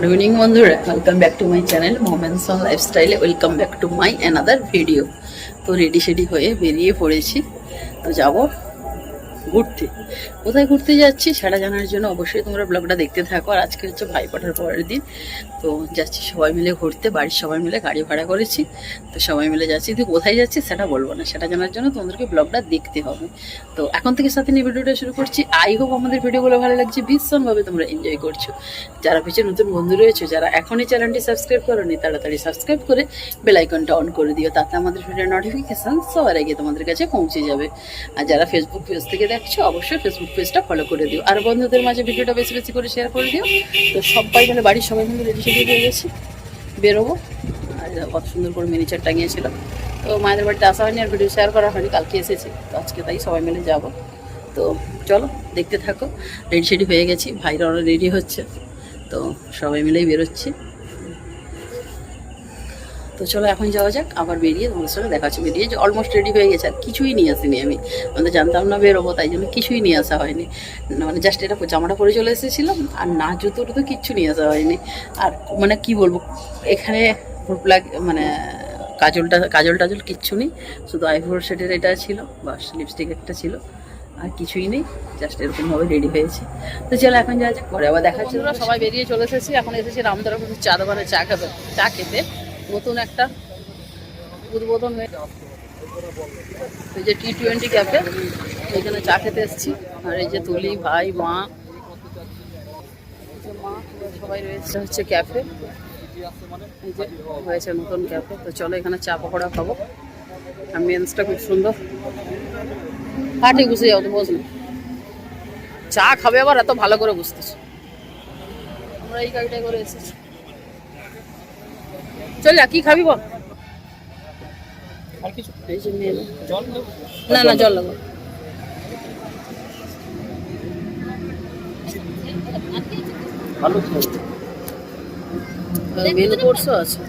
Good evening বন্ধুরা, welcome back to my channel moments on লাইফস্টাইলে। Welcome back to my another video. তো ready শেডি হয়ে বেরিয়ে পড়েছি, তো যাব ঘুরতে। কোথায় ঘুরতে যাচ্ছি সেটা জানার জন্য অবশ্যই তোমরা ব্লগটা দেখতে থাকো। আর আজকে হচ্ছে ভাইফোঁটার পরের দিন, তো যাচ্ছি সবাই মিলে ঘুরতে। বাড়ির সবাই মিলে গাড়ি ভাড়া করেছি, তো সবাই মিলে যাচ্ছি। তুই কোথায় যাচ্ছি সেটা বলবো না, সেটা জানার জন্য তোমাদেরকে ব্লগটা দেখতে হবে। তো এখন থেকে সাথে নিয়ে ভিডিওটা শুরু করছি। আই হোপ আমাদের ভিডিওগুলো ভালো লাগছে, ভীষণভাবে তোমরা এনজয় করছো। যারা পিছিয়ে নতুন বন্ধু রয়েছে, যারা এখনই চ্যানেলটি সাবস্ক্রাইব করোনি, তাড়াতাড়ি সাবস্ক্রাইব করে বেল আইকনটা অন করে দিও, তাতে আমাদের ভিডিওর নোটিফিকেশান সবার আগে তোমাদের কাছে পৌঁছে যাবে। আর যারা ফেসবুক পেজ থেকে দেখছো, অবশ্যই ফেসবুক পেজটা ফলো করে দিও, আর বন্ধুদের মাঝে ভিডিওটা বেশি বেশি করে শেয়ার করে দিও। তো সবাই মিলে বাড়ির সবাই মিলে রেডি সেডি হয়ে গেছি, বেরোবো। আর কত সুন্দর করে মিনিচার টাঙিয়েছিল, তো মায়েদের বাড়িতে আসা হয়নি আর ভিডিও শেয়ার করা হয়নি, কালকে এসেছি, তো আজকে তাই সবাই মিলে যাব। তো চলো দেখতে থাকো। রেডি সেডি হয়ে গেছি, ভাইরা ওরা রেডি হচ্ছে, তো সবাই মিলেই বেরোচ্ছি। তো চলো এখন যাওয়া যাক, আবার বেরিয়ে তোমাদের সঙ্গে দেখা হচ্ছে। বেরিয়ে যে অলমোস্ট রেডি হয়ে গেছে, আর কিছুই নিয়ে আসিনি আমি, আমাদের জানতাম না বেরোবো, তাই জন্য কিছুই নিয়ে আসা হয়নি। মানে জাস্ট এটা জামাটা পরে চলে এসেছিলাম, আর না জুতো টুতো কিচ্ছু নিয়ে আসা হয়নি। আর মানে কি বলবো, এখানে মানে কাজল টাজল কিচ্ছু নেই, শুধু আইব্রো শেডের এটা ছিল, বাস লিপস্টিক একটা ছিল, আর কিছুই নেই। জাস্ট এরকমভাবে রেডি হয়েছি। তো চলো এখন যাওয়া যাক, পরে আবার দেখা হচ্ছে। সবাই বেরিয়ে চলে এসেছি, এখন এসেছি রামদরপুর চা দোকানে চা খেতে। নতুন একটা উদ্বোধন হয়ে, এই যে T20 ক্যাফে, এখানে চা খেতে এসেছি। আর এই যে তুলি, ভাই, মা, সবাই রয়েছে হচ্ছে ক্যাফে। এই যে হয়েছে নতুন ক্যাফে, তো চলো এখানে চা পকোড়া খাবো। অ্যাম্বিয়েন্সটা খুব সুন্দর। হ্যাঁ ঠিক, বুঝে যাও, তো বসো। চা খাবে আবার এত ভালো করে বুঝতেছি। আমরা এই গাড়িটাই করে এসেছি। চল যা, কি খাবি বল। না না, জল লাগবে। মেনু কোর্সও আছে।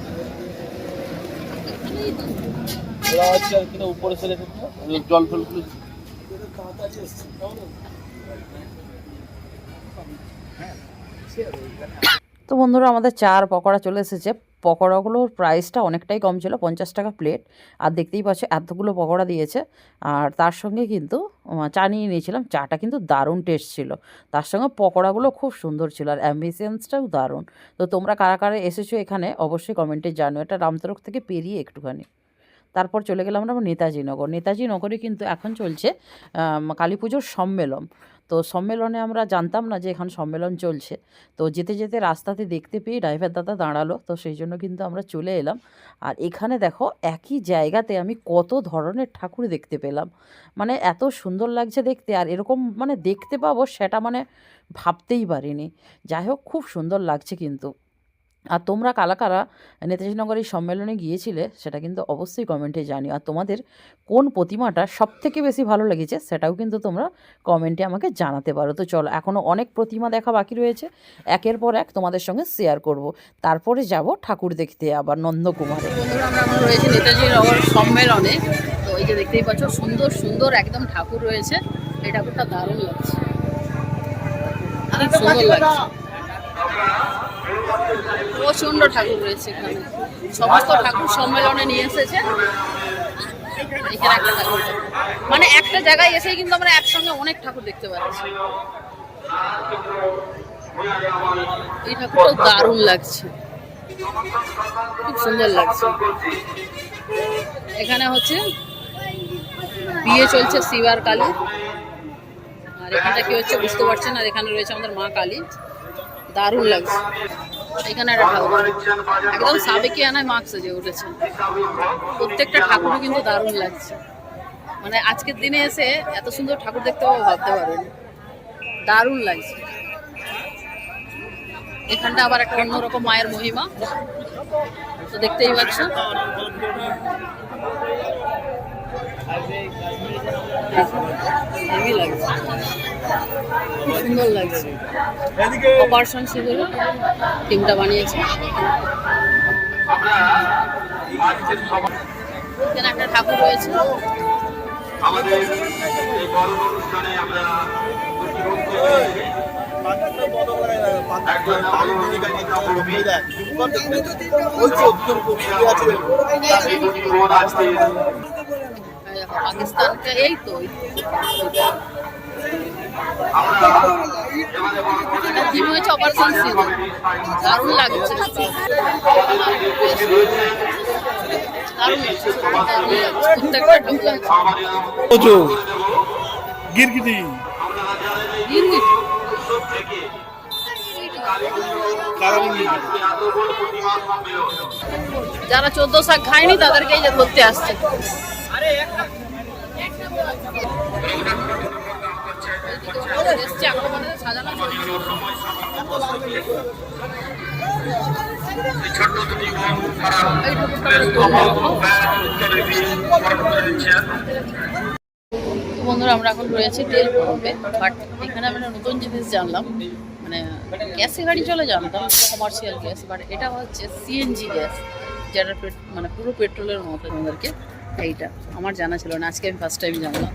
জল ফল তো বন্ধুরা, আমাদের চা আর পকোড়া চলে এসেছে। পকোড়াগুলোর প্রাইসটা অনেকটাই কম ছিল, 50 টাকা প্লেট। আর দেখতেই পাচ্ছ এতগুলো পকোড়া দিয়েছে, আর তার সঙ্গে কিন্তু চা নিয়ে নিয়েছিলাম। চাটা কিন্তু দারুণ টেস্ট ছিল, তার সঙ্গে পকোড়াগুলো খুব সুন্দর ছিল, আর অ্যাম্বিয়েন্সটাও দারুণ। তো তোমরা কারা কারা এসেছো এখানে অবশ্যই কমেন্টে জানো। এটা রামতরফ থেকে পেরিয়ে একটুখানি, তারপর চলে গেলাম আমরা নেতাজি নগর। নেতাজি নগরে কিন্তু এখন চলছে কালী পুজোর সম্মেলন। তো সম্মেলনে আমরা জানতাম না যে এখানে সম্মেলন চলছে, তো যেতে যেতে রাস্তাতে দেখতে পেয়ে ড্রাইভার দাদা দাঁড়ালো, তো সেই জন্য কিন্তু আমরা চলে এলাম। আর এখানে দেখো একই জায়গাতে আমি কত ধরনের ঠাকুর দেখতে পেলাম, মানে এত সুন্দর লাগছে দেখতে। আর এরকম মানে দেখতে পাবো সেটা মানে ভাবতেই পারিনি। যাই হোক, খুব সুন্দর লাগছে কিন্তু। আর তোমরা কারা কারা নেতাজি নগর এই সম্মেলনে গিয়েছিলে সেটা কিন্তু অবশ্যই কমেন্টে জানিও। আর তোমাদের কোন প্রতিমাটা সবথেকে বেশি ভালো লেগেছে সেটাও কিন্তু তোমরা কমেন্টে আমাকে জানাতে পারো। তো চলো, এখনও অনেক প্রতিমা দেখা বাকি রয়েছে, একের পর এক তোমাদের সঙ্গে শেয়ার করব। তারপরে যাব ঠাকুর দেখতে আবার নন্দকুমারে। বন্ধুরা, আমরা এখন রয়েছে নেতাজি নগর সম্মেলনে। তো এই যে দেখতেই পাচ্ছ সুন্দর সুন্দর একদম ঠাকুর রয়েছে। এই ঠাকুরটা দারুণ লাগছে, অনেক সুন্দর লাগছে। প্রচণ্ড ঠাকুর রয়েছে এখানে, সমস্ত ঠাকুর সম্মেলনে নিয়ে এসেছে। এখানে একটা ঠাকুর, মানে একটা জায়গায় এসেই কিন্তু আমরা একসঙ্গে অনেক ঠাকুর দেখতে পাচ্ছি। এই ঠাকুরটাও দারুণ লাগছে, খুব সুন্দর লাগছে। এখানে হচ্ছে বিয়ে চলছে শিব আর কালী, আর এখানটা কি হচ্ছে বুঝতে পারছেন। আর এখানে রয়েছে আমাদের মা কালী, দারুণ লাগছে। এখানে একটা ঠাকুর একদম সাবেকি আনায় মাস্ক সেজে উঠেছে। প্রত্যেকটা ঠাকুরই কিন্তু দারুণ লাগছে, মানে আজকের দিনে এসে এত সুন্দর ঠাকুর দেখতে পাবো ভাবতে পারেনি, দারুণ লাগছে। এখানটা আবার একটা অন্যরকম মায়ের মহিমা, তো দেখতেই পাচ্ছ। হেভি লাগছে, খুব সুন্দর লাগছে। অপারেশন সেগুলো টিমটা বানিয়েছে। এখানে একটা ঠাকুর রয়েছে, আমাদের এই বড় অনুষ্ঠানে আমরা পাকিস্তানটা এই তো জিম হয়েছে অপারেশন সিল, দারুণ লাগছে, দারুণ লাগছে, প্রত্যেকটা ঢোক লাগছে। गिरगिटी যারা 14 শাক খায়নি তাদেরকে এই যে ধরতে আসছে। বন্ধুরা আমরা এখন রয়েছি তেল পাম্পে, বাট এখানে আমরা নতুন জিনিস জানলাম, মানে গ্যাসে গাড়ি চলে জানতাম কমার্শিয়াল গ্যাস, বাট এটা হচ্ছে সিএনজি গ্যাস, যেটা মানে পুরো পেট্রোলের মতো। আমাদেরকে এইটা আমার জানা ছিল না, আজকে আমি ফার্স্ট টাইম জানলাম।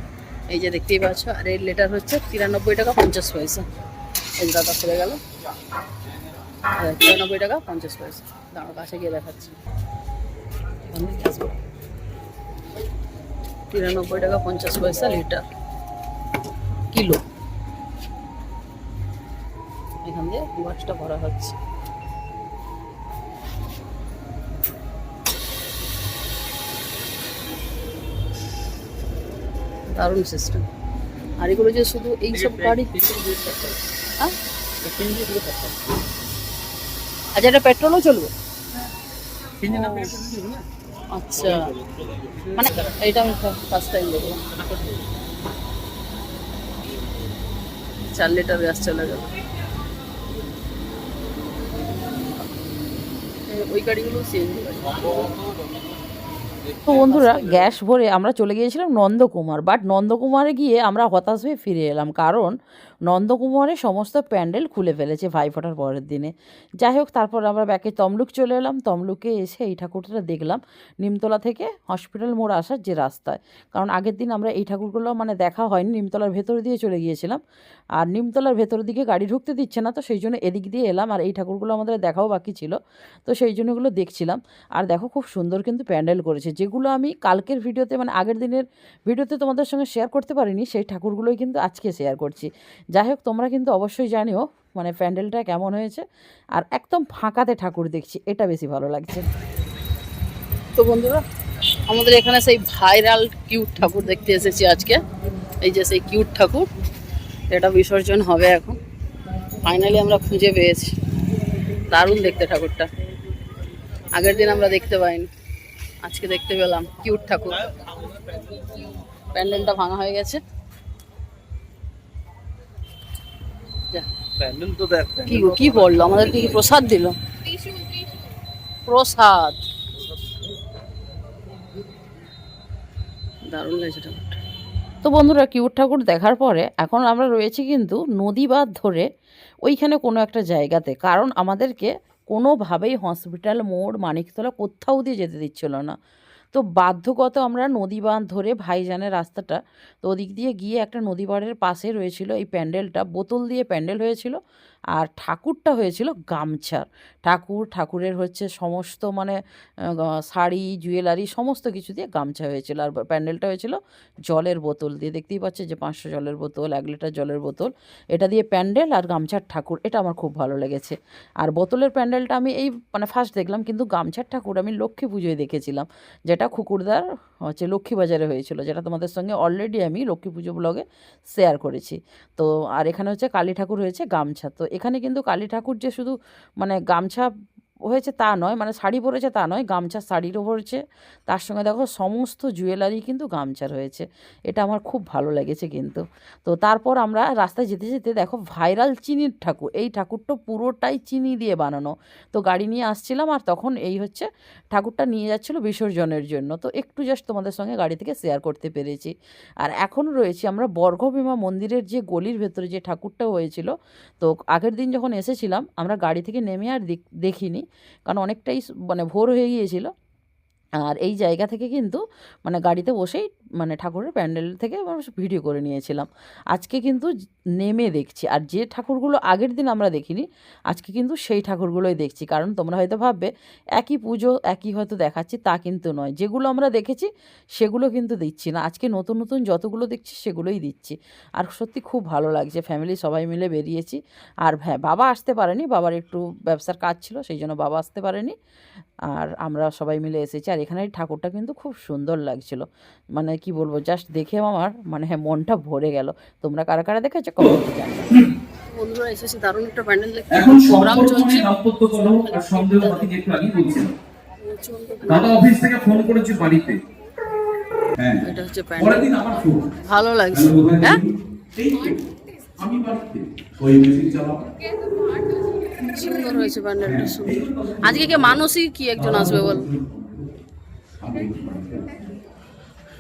এই যে দেখতেই পাচ্ছ, আর এর লিটার হচ্ছে 93 টাকা 50 পয়সা। এই দাদা চলে গেল, 93 টাকা 50 পয়সা। আমার কাছে গিয়ে দেখাচ্ছি, 93 টাকা 50 পয়সা লিটার, কিলো। এখান দিয়ে গ্যাসটা ভরা হচ্ছে। দারুণ সিস্টেম। আর এগুলো যে শুধু এইসব গাড়ি, হ্যাঁ আচ্ছা, এটা পেট্রোলও চলবে? আচ্ছা, মানে এটা আমি ফার্স্ট টাইম দেখলাম। 4 লিটার গ্যাস চলে গেল। ওই গাড়িগুলো সিএনজি গাড়ি। তো বন্ধুরা, গ্যাস ভরে আমরা চলে গিয়েছিলাম নন্দকুমার, বাট নন্দকুমারে গিয়ে আমরা হতাশ হয়ে ফিরে এলাম, কারণ নন্দকুমারে সমস্ত প্যান্ডেল খুলে ফেলেছে ভাইফোঁটার পরের দিনে। যাই হোক, তারপর আমরা ব্যাকে তমলুক চলে এলাম। তমলুকে এসে এই ঠাকুরটা দেখলাম নিমতলা থেকে হসপিটাল মোড় আসার যে রাস্তায়, কারণ আগের দিন আমরা এই ঠাকুরগুলো মানে দেখা হয়নি, নিমতলার ভেতর দিয়ে চলে গিয়েছিলাম, আর নিমতলার ভেতর দিকে গাড়ি ঢুকতে দিচ্ছে না, তো সেই জন্য এদিক দিয়ে এলাম। আর এই ঠাকুরগুলো আমাদের দেখাও বাকি ছিল, তো সেই জন্য এগুলো দেখছিলাম। আর দেখো, খুব সুন্দর কিন্তু প্যান্ডেল করেছে, যেগুলো আমি কালকের ভিডিওতে মানে আগের দিনের ভিডিওতে তোমাদের সঙ্গে শেয়ার করতে পারিনি, সেই ঠাকুরগুলোই কিন্তু আজকে শেয়ার করছি। যাই হোক, তোমরা কিন্তু অবশ্যই জানিও মানে প্যান্ডেলটা কেমন হয়েছে। আর একদম ফাঁকাতে ঠাকুর দেখছি, এটা বেশি ভালো লাগছে। তো বন্ধুরা, আমাদের এখানে সেই ভাইরাল কিউট ঠাকুর দেখতে এসেছি আজকে। এই যে সেই কিউট ঠাকুর, এটা বিসর্জন হবে এখন। ফাইনালি আমরা খুঁজে পেয়েছি, দারুণ দেখতে ঠাকুরটা। আগের দিন আমরা দেখতে পাইনি, আজকে দেখতে পেলাম কিউট ঠাকুর। প্যান্ডেলটা ভাঙা হয়ে গেছে। প্যান্ডেল তো দেখ, কি বললো আমাদেরকে? কি প্রসাদ দিল? প্রসাদ, দারুণ লাগছে ঠাকুরটা। তো বন্ধুরা, কিউট ঠাকুর দেখার পরে এখন আমরা রয়েছি কিন্তু নদী বাঁধ ধরে ওইখানে কোনো একটা জায়গাতে, কারণ আমাদেরকে কোনোভাবেই হসপিটাল মোড় মানিকতলা কোথাও দিয়ে যেতে দিচ্ছিল না। তো বাধ্যগত আমরা নদী বাঁধ ধরে ভাইজানের রাস্তাটা, তো ওদিক দিয়ে গিয়ে একটা নদী বাঁধের পাশে রয়েছিল এই প্যান্ডেলটা, বোতল দিয়ে প্যান্ডেল হয়েছিল। আর ঠাকুরটা হয়েছিল গামছার ঠাকুরের হচ্ছে সমস্ত মানে শাড়ি জুয়েলারি সমস্ত কিছু দিয়ে গামছা হয়েছিল। আর প্যান্ডেলটা হয়েছিল জলের বোতল দিয়ে, দেখতেই পাচ্ছে যে 500 জলের বোতল, 1 লিটার জলের বোতল, এটা দিয়ে প্যান্ডেল আর গামছার ঠাকুর, এটা আমার খুব ভালো লেগেছে। আর বোতলের প্যান্ডেলটা আমি এই মানে ফার্স্ট দেখলাম, কিন্তু গামছার ঠাকুর আমি লক্ষ্মী পুজোয় দেখেছিলাম, যেটা খুকুরদার হচ্ছে লক্ষ্মীবাজারে হয়েছিল, যেটা তোমাদের সঙ্গে অলরেডি আমি লক্ষ্মী পুজো ব্লগে শেয়ার করেছি। তো আর এখানে হচ্ছে কালী ঠাকুর হয়েছে গামছা। তো এখানে কিন্তু কালী ঠাকুর যে শুধু মানে গামছা হয়েছে তা নয়, মানে শাড়ি পরেছে তা নয়, গামছা শাড়িরও পরেছে, তার সঙ্গে দেখো সমস্ত জুয়েলারি কিন্তু গামছার হয়েছে, এটা আমার খুব ভালো লেগেছে কিন্তু। তো তারপর আমরা রাস্তায় যেতে যেতে দেখো ভাইরাল চিনির ঠাকুর, এই ঠাকুরটা পুরোটাই চিনি দিয়ে বানানো। তো গাড়ি নিয়ে আসছিলাম, আর তখন এই হচ্ছে ঠাকুরটা নিয়ে যাচ্ছিলো বিসর্জনের জন্য, তো একটু জাস্ট তোমাদের সঙ্গে গাড়ি থেকে শেয়ার করতে পেরেছি। আর এখন রয়েছি আমরা বর্গভীমা মন্দিরের যে গলির ভেতরে যে ঠাকুরটা হয়েছিল। তো আগের দিন যখন এসেছিলাম আমরা গাড়ি থেকে নেমে আর দেখিনি, কারণ অনেকটাই মানে ভোর হয়ে গিয়েছিল। আর এই জায়গা থেকে কিন্তু মানে গাড়িতে বসেই মানে ঠাকুরের প্যান্ডেল থেকে আমরা ভিডিও করে নিয়েছিলাম। আজকে কিন্তু নেমে দেখছি, আর যে ঠাকুরগুলো আগের দিন আমরা দেখিনি আজকে কিন্তু সেই ঠাকুরগুলোই দেখছি। কারণ তোমরা হয়তো ভাববে একই পুজো একই হয়তো দেখাচ্ছি, তা কিন্তু নয়। যেগুলো আমরা দেখেছি সেগুলো কিন্তু দিচ্ছি না, আজকে নতুন নতুন যতগুলো দেখছি সেগুলোই দিচ্ছি। আর সত্যি খুব ভালো লাগছে, ফ্যামিলি সবাই মিলে বেরিয়েছি। আর হ্যাঁ, বাবা আসতে পারেনি, বাবার একটু ব্যবসার কাজ ছিল, সেই জন্য বাবা আসতে পারেনি। আর আমরা সবাই মিলে এসেছি। আর এখানের ঠাকুরটা কিন্তু খুব সুন্দর লাগছিল, মানে কি বলবো, জাস্ট দেখে আমার মানে হ্যাঁ মনটা ভরে গেল। তোমরা কারা কারা দেখেছো কমেন্টে জানিও। বন্ধুরা এসেছি দারুণ একটা প্যান্ডেল দেখতে, এখন প্রোগ্রাম চলছে। দাম্পত্য কলহ আর সন্দেহ বাতিল একটু আগে বলছিলাম। দাদা অফিস থেকে ফোন করেছে বাড়িতে। হ্যাঁ, এটা হচ্ছে পরের প্যান্ডেল, দিন আমার ফোন। ভালো লাগছে। হ্যাঁ, এই তো, আমি বাড়িতে ওই মেশিন চালাবো। সুন্দর হয়েছে প্যান্ডেলটা, সুন্দর। আজকে কি মানসী কি একজন আসবে বল?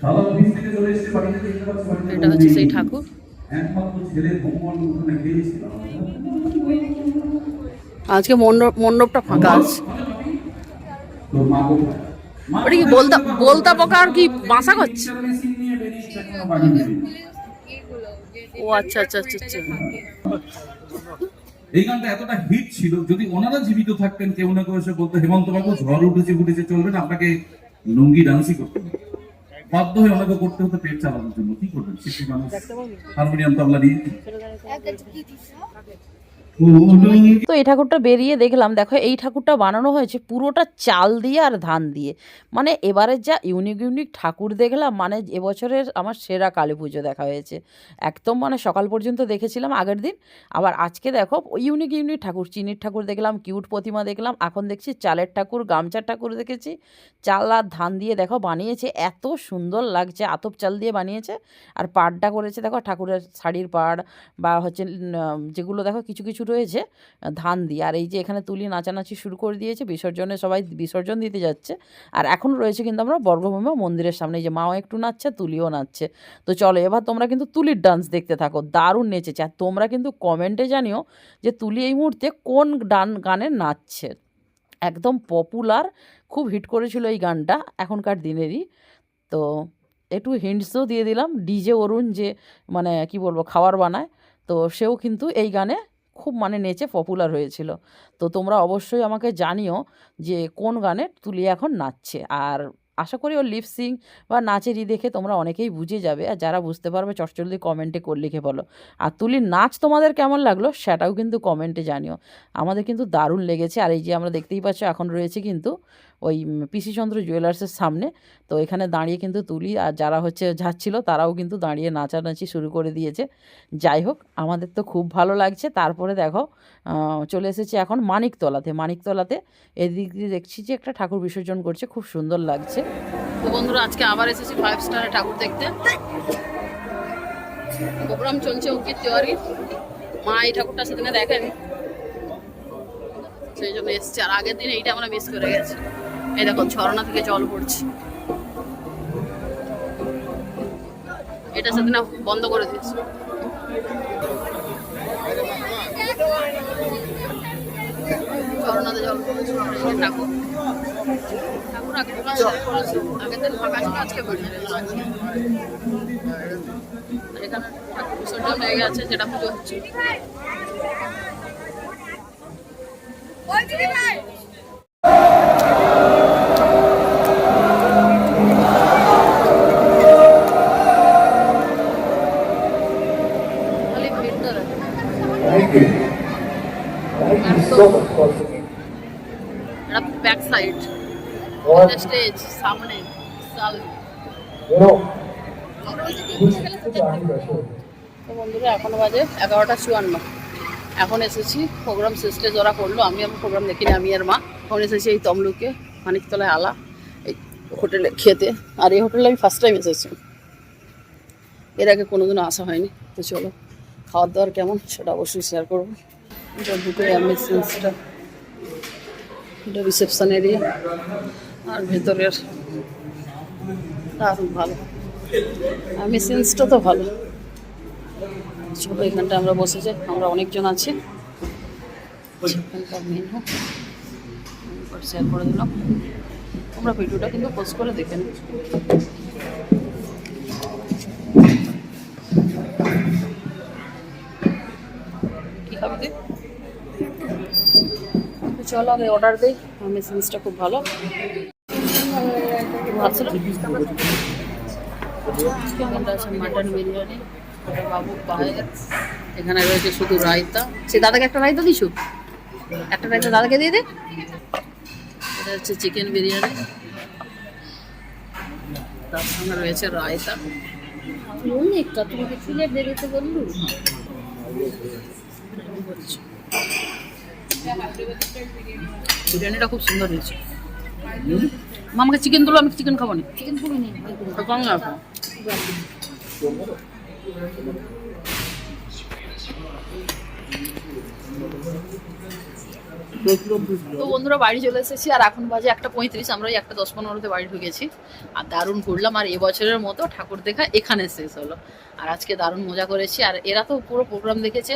দাদা অফিস থেকে চলে এসেছে বাড়িতে, দেখতে পাচ্ছি বাড়িতে এটা হচ্ছে সেই ঠাকুর। একমাত্র ছেলের ভগবান ওখানে গিয়েছিলাম। আজকে মণ্ডপটা ফাঁকা আছে। তোর মা কোথায়? ওটা কি বলতা পোকা আর কি বাসা করছে? মেশিন নিয়ে বেরিয়েছে এখনো বাড়ি ফিরেনি। ও আচ্ছা আচ্ছা আচ্ছা আচ্ছা। এই গানটা এতটা হিট ছিল, যদি ওনারা জীবিত থাকতেন কেউ না কেউ এসে বলতো হেমন্ত বাবু ঝড় উঠেছে চলবে না, আপনাকে লুঙ্গি ডান্সই করতে হবে। বাধ্য হয়ে ওনাকে করতে হতো পেট চালানোর জন্য। কি করবেন, শিশু মানুষ, হারমোনিয়াম তবলা দিয়ে। তো এই ঠাকুরটা বেরিয়ে দেখলাম, দেখো এই ঠাকুরটা বানানো হয়েছে পুরোটা চাল দিয়ে আর ধান দিয়ে। মানে এবারের যা ইউনিক ইউনিক ঠাকুর দেখলাম, মানে এবছরের আমার সেরা কালী পুজো দেখা হয়েছে একদম। মানে সকাল পর্যন্ত দেখেছিলাম আগের দিন, আবার আজকে দেখো ইউনিক ইউনিক ঠাকুর, চিনির ঠাকুর দেখলাম, কিউট প্রতিমা দেখলাম, এখন দেখছি চালের ঠাকুর, গামছার ঠাকুর দেখেছি। চাল আর ধান দিয়ে দেখো বানিয়েছে, এত সুন্দর লাগছে, আতপ চাল দিয়ে বানিয়েছে। আর পাড়টা করেছে দেখো ঠাকুরের শাড়ির পাড়, বা হচ্ছে যেগুলো দেখো কিছু কিছু রয়েছে ধান দিয়ে। আর এই যে এখানে তুলি নাচানাচি শুরু করে দিয়েছে, বিসর্জনে সবাই বিসর্জন দিতে যাচ্ছে। আর এখন রয়েছে কিন্তু আমরা বর্গভূমি মন্দিরের সামনে, এই যে মাও একটু নাচছে, তুলিও নাচছে। তো চলো এবার তোমরা কিন্তু তুলির ডান্স দেখতে থাকো, দারুণ নেচেছে। আর তোমরা কিন্তু কমেন্টে জানিও যে তুলি এই মুহূর্তে কোন গানে নাচছে। একদম পপুলার, খুব হিট করেছিল এই গানটা এখনকার দিনেরই। তো একটু হিন্টসও দিয়ে দিলাম, ডিজে অরুণ যে মানে কি বলবো খাবার বানায়, তো সেও কিন্তু এই গানে খুব মানে নেচে পপুলার হয়েছিল। তো তোমরা অবশ্যই আমাকে জানিও যে কোন গানে তুলি এখন নাচছে। আর আশা করি ওর লিপসিং বা নাচেরই দেখে তোমরা অনেকেই বুঝে যাবে, আর যারা বুঝতে পারবে চটজলদি কমেন্টে লিখে বলো। আর তুলির নাচ তোমাদের কেমন লাগলো সেটাও কিন্তু কমেন্টে জানিও। আমাদের কিন্তু দারুণ লেগেছে। আর এই যে আমরা দেখতেই পাচ্ছ এখন রয়েছে কিন্তু ওই পিসি চন্দ্র জুয়েলার্সের সামনে। তো এখানে দাঁড়িয়ে কিন্তু তুলি আর যারা হচ্ছে যাচ্ছিল তারাও কিন্তু দাঁড়িয়ে নাচানাচি শুরু করে দিয়েছে। যাই হোক, আমাদের তো খুব ভালো লাগছে। তারপরে দেখো চলে এসেছি এখন মানিকতলাতে এদিক দিয়ে দেখছি যে একটা ঠাকুর বিসর্জন করছে, খুব সুন্দর লাগছে। তো বন্ধুরা আজকে আবার এসেছি 5 স্টারে ঠাকুর দেখতে। প্রোগ্রাম চলছে অঙ্কিত তিওয়ারির, মা এই ঠাকুরটা সেদিনে দেখেনি, সেই জন্য এসছে। আর আগের দিন এইটা আমরা মিস করে গেছি। এই দেখো ঝর্ণা থেকে জল পড়ছে, এটা সেদিন বন্ধ করে দিয়েছে। ঝর্ণাতে জল পড়ছে, ঠাকুর আগের দিন জল পড়েছে, আগের দিন ফাঁকা ছিল, আজকে বেরিয়ে গেছে। এখানে ঠাকুর বিসর্জন হয়ে গেছে, যেটা পুজো হচ্ছে। ব্যাক সাইড স্টেজ সামনে সাল। তো বন্ধুরা এখন বাজে 11:54। এখন এসেছি প্রোগ্রাম স্টেজ ওরা করলো, আমি আমার প্রোগ্রাম দেখিনি, আমি আর মা। এখন এসেছি এই তমলুকে মানিকতলায় আলা এই হোটেলে খেতে। আর এই হোটেলে আমি ফার্স্ট টাইম এসেছি, এর আগে কোনোদিনও আসা হয়নি। তো চলো খাওয়ার দাওয়ার কেমন সেটা অবশ্যই শেয়ার করবো। এটা দুটো অ্যাম্বিয়েন্সটা, এটা রিসেপশন এরিয়া, আর ভেতরের দারুণ ভালো, অ্যাম্বিয়েন্সটা তো ভালো। চলো এখানটা আমরা বসেছি, আমরা অনেকজন আছি। এখানকার মেনু শেয়ার করে দিলাম। তোমরা ভিডিওটা কিন্তু পোস্ট করে দেখে নিও। কি খাবি তুই? তো চলো আগে অর্ডার দিই। মেসেঞ্জটা খুব ভালো। ভাবছিল এখানটা আছে মাটন বিরিয়ানি, ওটা বাবু পায়ের। এখানে রয়েছে শুধু রায়তা। সে দাদাকে একটা রায়তা দিছু, একটা রায়তা দাদাকে দিয়ে দে। এটা হচ্ছে চিকেন বিরিয়ানি, তার সঙ্গে রয়েছে রায়তা। অনেকটা তোমাকে প্লেট দিয়ে দিতে বললু। বিরিয়ানিটা খুব সুন্দর হয়েছে। মামাকে চিকেন দিলো, আমি চিকেন খাবো না। চিকেন পুরি নেই কম না তো বন্ধুরা বাড়ি চলে এসেছি, আর এখন বাজে 1:35। আমরা ওই 1:10-15 বাড়ি ঢুকেছি, আর দারুণ ঘুরলাম। আর এবছরের মতো ঠাকুর দেখা এখানে শেষ হলো। আর আজকে দারুণ মজা করেছি। আর এরা তো পুরো প্রোগ্রাম দেখেছে।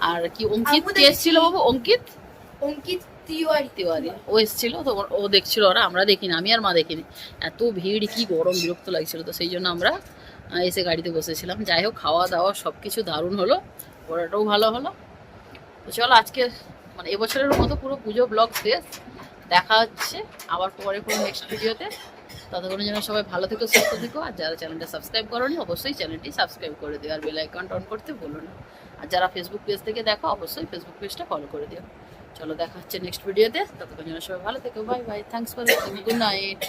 আর কি অঙ্কিত কে এসেছিল বাবু? অঙ্কিত তিওয়ারি ও এসেছিল, তো ও দেখছিল। ওরা, আমরা দেখিনি, আমি আর মা দেখিনি। এত ভিড়, কি গরম, বিরক্ত লাগছিল। তো সেই জন্য আমরা এসে গাড়িতে বসেছিলাম। যাই হোক, খাওয়া দাওয়া সব কিছু দারুণ হলো, ওরাটাও ভালো হলো। তো চলো আজকে মানে এবছরের মতো পুরো পুজো ব্লগ শেষ। দেখা হচ্ছে আবার পরে কোনো নেক্সট ভিডিওতে। ততক্ষণের জন্য সবাই ভালো থেকো, সুস্থ থেকো। আর যারা চ্যানেলটা সাবস্ক্রাইব করোনি অবশ্যই চ্যানেলটি সাবস্ক্রাইব করে দিও, আর বেল আইকনটা অন করতে ভুলো না। আর যারা ফেসবুক পেজ থেকে দেখো অবশ্যই ফেসবুক পেজটা ফলো করে দিও। চলো দেখা হচ্ছে নেক্সট ভিডিওতে। ততক্ষণ জন্য সবাই ভালো থেকো। Bye bye, thanks for watching, good night.